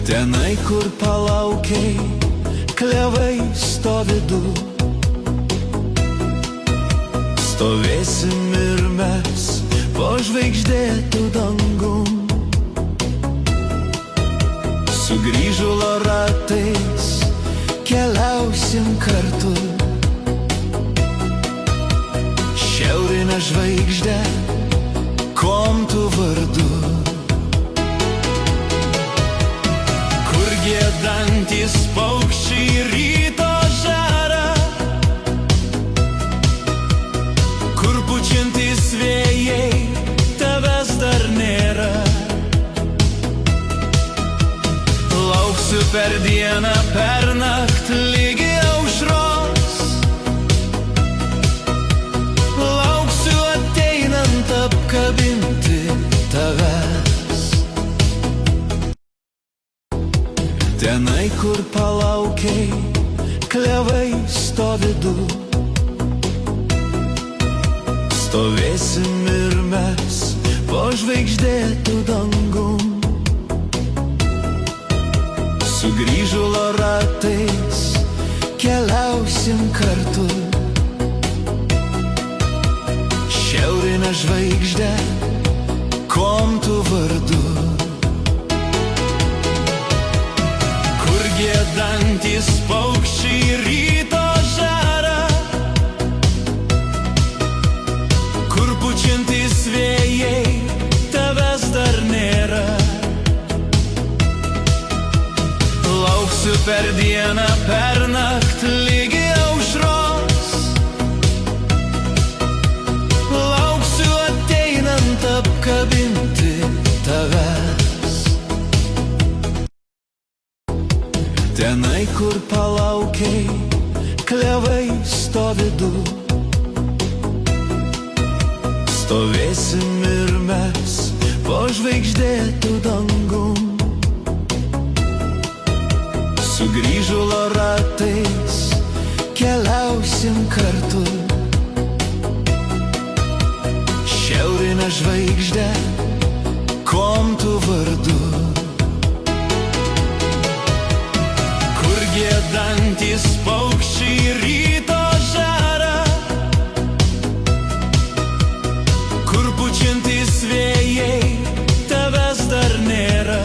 Tenai, kur palaukiai, klevai stovi du. Stovėsim ir mes po žvaigždėtų dangum. Sugrįžulo ratais keliausim kartu. Šiaurinę žvaigždę, kuom tu vardu? Kur giedantys paukščiai ryto žara, kur pučiantys vėjai, tavęs dar nėra. Lauksiu per dieną, per naktį ligi aušros. Lauksiu ateinant apkabinti tavęs. Tenai, kur palaukiai, klevai stovi du. Stovėsim ir mes po žvaigždėtų dangum. Sugrįžulo ratais keliausim kartu. Šiaurinę žvaigždę, kuom tu vardu? Kur giedantys paukščiai ryto žara, kur pučiantys vėjai, tavęs dar nėra. Lauksiu per dieną, per naktį ligi aušros. Lauksiu ateinant apkabinti tavęs. Tenai, kur palaukiai, klevai stovi du. Stovėsim ir mes po žvaigždėtų dangum. Sugrįžulo ratais keliausim kartu. Šiaurinę žvaigždę, kuom tu vardu? Kur giedantys paukščiai ryto žara, kur pučiantys vėjai, tavęs dar nėra.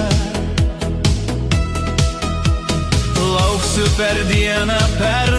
Lauksiu per dieną, per